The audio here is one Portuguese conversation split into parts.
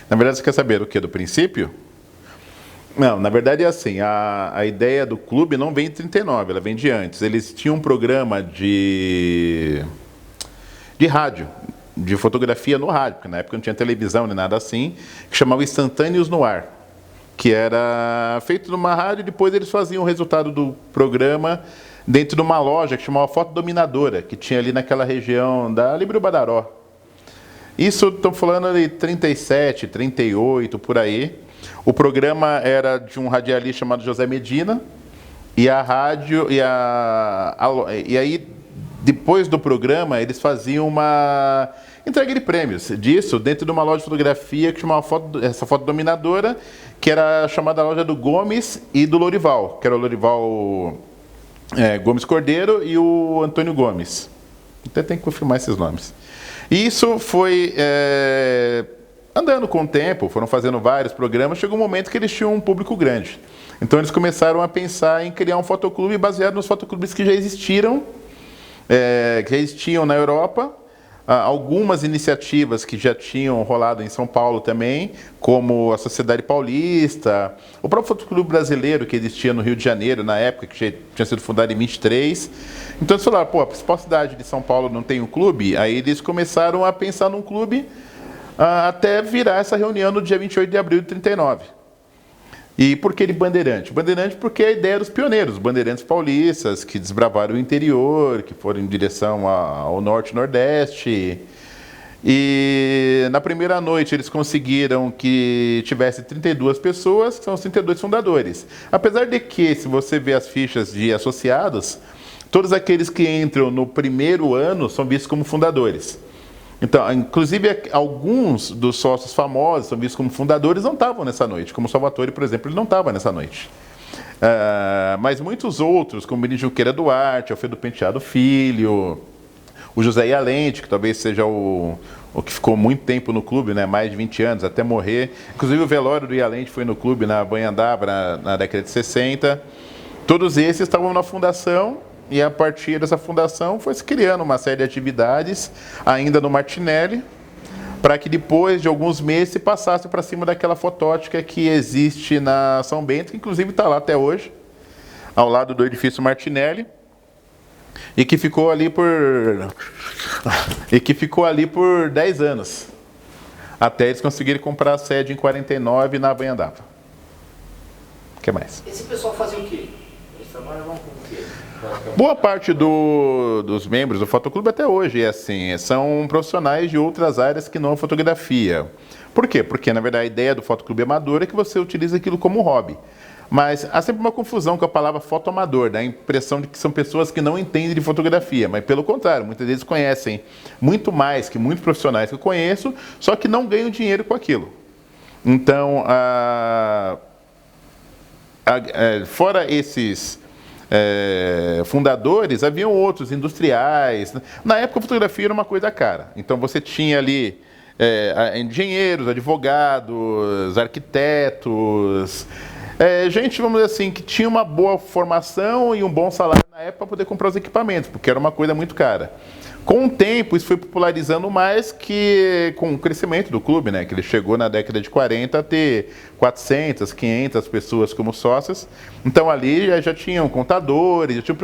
Na verdade, você quer saber o que? Do princípio? Não, na verdade é assim, a ideia do clube não vem de 39, ela vem de antes. Eles tinham um programa de rádio, de fotografia no rádio, porque na época não tinha televisão nem nada assim, que chamava Instantâneos no Ar, que era feito numa rádio e depois eles faziam o resultado do programa dentro de uma loja que chamava Foto Dominadora, que tinha ali naquela região da Líbero Badaró. Isso, estou falando de 37, 38, por aí. O programa era de um radialista chamado José Medina, e a rádio, e aí, depois do programa, eles faziam uma entrega de prêmios disso dentro de uma loja de fotografia que chamava essa Foto Dominadora, que era chamada Loja do Gomes e do Lorival, que era o Lorival Gomes Cordeiro e o Antônio Gomes. Até tem que confirmar esses nomes. E isso foi andando com o tempo, foram fazendo vários programas, chegou um momento que eles tinham um público grande. Então eles começaram a pensar em criar um fotoclube baseado nos fotoclubes que já existiram, que já existiam na Europa, algumas iniciativas que já tinham rolado em São Paulo também, como a Sociedade Paulista, o próprio fotoclube brasileiro que existia no Rio de Janeiro na época, que tinha sido fundado em 23. Então eles falaram, pô, a principal cidade de São Paulo não tem um clube, aí eles começaram a pensar num clube até virar essa reunião no dia 28 de abril de 39. E por que de Bandeirante? Bandeirante porque é a ideia dos pioneiros, os bandeirantes paulistas, que desbravaram o interior, que foram em direção ao norte e nordeste. E na primeira noite eles conseguiram que tivesse 32 pessoas, que são os 32 fundadores. Apesar de que, se você vê as fichas de associados, todos aqueles que entram no primeiro ano são vistos como fundadores. Então, inclusive, alguns dos sócios famosos, são vistos como fundadores, não estavam nessa noite. Como o Salvatore, por exemplo, ele não estava nessa noite. Mas muitos outros, como o Benito Junqueira Duarte, Alfredo Penteado Filho, o José Ialente, que talvez seja o que ficou muito tempo no clube, né, mais de 20 anos, até morrer. Inclusive, o velório do Ialente foi no clube, na Banhandava, na década de 60. Todos esses estavam na fundação. E a partir dessa fundação foi se criando uma série de atividades, ainda no Martinelli, para que depois de alguns meses se passasse para cima daquela fotótica que existe na São Bento, que inclusive está lá até hoje, ao lado do edifício Martinelli, e que ficou ali por 10 anos, até eles conseguirem comprar a sede em 49 na Banhandava. O que mais? Esse pessoal fazia o quê? Eles trabalhavam com o quê? Boa parte dos membros do Fotoclube até hoje é assim, são profissionais de outras áreas que não a fotografia. Por quê? Porque, na verdade, a ideia do Fotoclube amador é que você utiliza aquilo como hobby. Mas há sempre uma confusão com a palavra fotoamador, dá a impressão de que são pessoas que não entendem de fotografia, mas pelo contrário, muitas vezes conhecem muito mais que muitos profissionais que eu conheço, só que não ganham dinheiro com aquilo. Então, fora esses fundadores, haviam outros industriais. Na época a fotografia era uma coisa cara, então você tinha ali engenheiros, advogados, arquitetos, gente, vamos dizer assim, que tinha uma boa formação e um bom salário na época para poder comprar os equipamentos, porque era uma coisa muito cara. Com o tempo, isso foi popularizando mais que com o crescimento do clube, né? Que ele chegou na década de 40 a ter 400, 500 pessoas como sócias. Então ali já tinham contadores, já tinham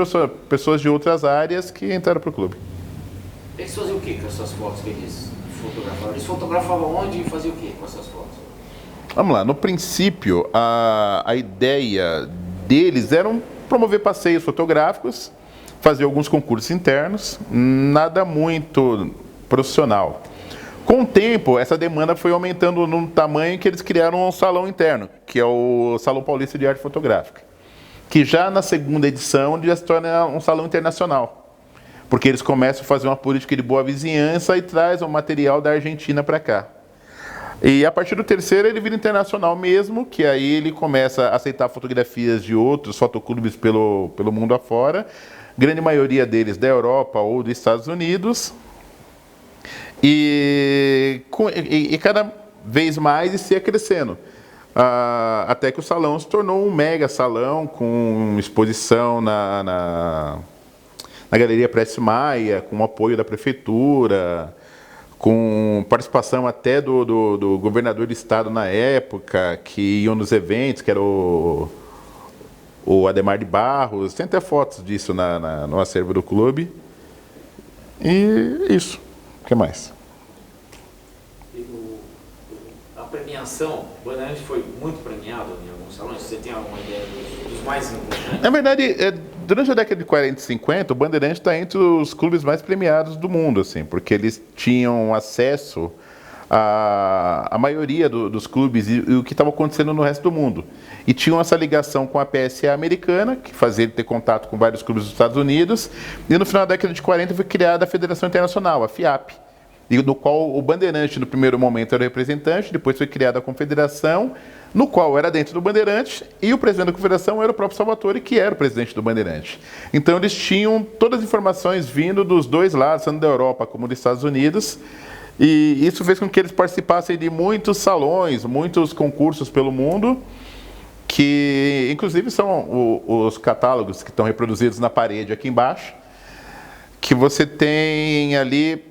pessoas de outras áreas que entraram para o clube. Eles faziam o que com essas fotos que eles fotografavam? Eles fotografavam onde e faziam o que com essas fotos? Vamos lá, no princípio, a ideia deles era promover passeios fotográficos, fazer alguns concursos internos, nada muito profissional. Com o tempo, essa demanda foi aumentando num tamanho que eles criaram um salão interno, que é o Salão Paulista de Arte Fotográfica, que já na segunda edição já se torna um salão internacional, porque eles começam a fazer uma política de boa vizinhança e traz o material da Argentina para cá. E a partir do terceiro ele vira internacional mesmo, que aí ele começa a aceitar fotografias de outros fotoclubes pelo mundo afora, grande maioria deles da Europa ou dos Estados Unidos, e cada vez mais isso ia crescendo, até que o salão se tornou um mega salão com exposição na Galeria Prestes Maia, com o apoio da prefeitura, com participação até do governador do estado na época, que iam nos eventos, que era o Ademar de Barros. Tem até fotos disso no acervo do clube. E isso. O que mais? A premiação, o Bandeirantes foi muito premiado em alguns salões. Você tem alguma ideia dos mais importantes? Na verdade, durante a década de 40 e 50, o Bandeirantes está entre os clubes mais premiados do mundo, assim, porque eles tinham acesso à maioria dos clubes e o que estava acontecendo no resto do mundo. E tinham essa ligação com a PSA americana, que fazia ele ter contato com vários clubes dos Estados Unidos. E no final da década de 40 foi criada a Federação Internacional, a FIAP, e no qual o Bandeirante, no primeiro momento, era o representante, depois foi criada a Confederação, no qual era dentro do Bandeirante, e o presidente da Confederação era o próprio Salvatore, que era o presidente do Bandeirante. Então eles tinham todas as informações vindo dos dois lados, tanto da Europa como dos Estados Unidos, e isso fez com que eles participassem de muitos salões, muitos concursos pelo mundo, que inclusive são os catálogos que estão reproduzidos na parede aqui embaixo, que você tem ali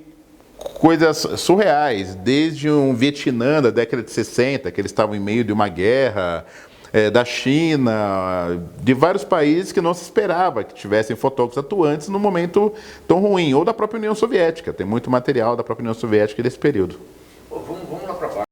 coisas surreais, desde um Vietnã da década de 60, que eles estavam em meio de uma guerra, da China, de vários países que não se esperava que tivessem fotógrafos atuantes num momento tão ruim, ou da própria União Soviética. Tem muito material da própria União Soviética desse período.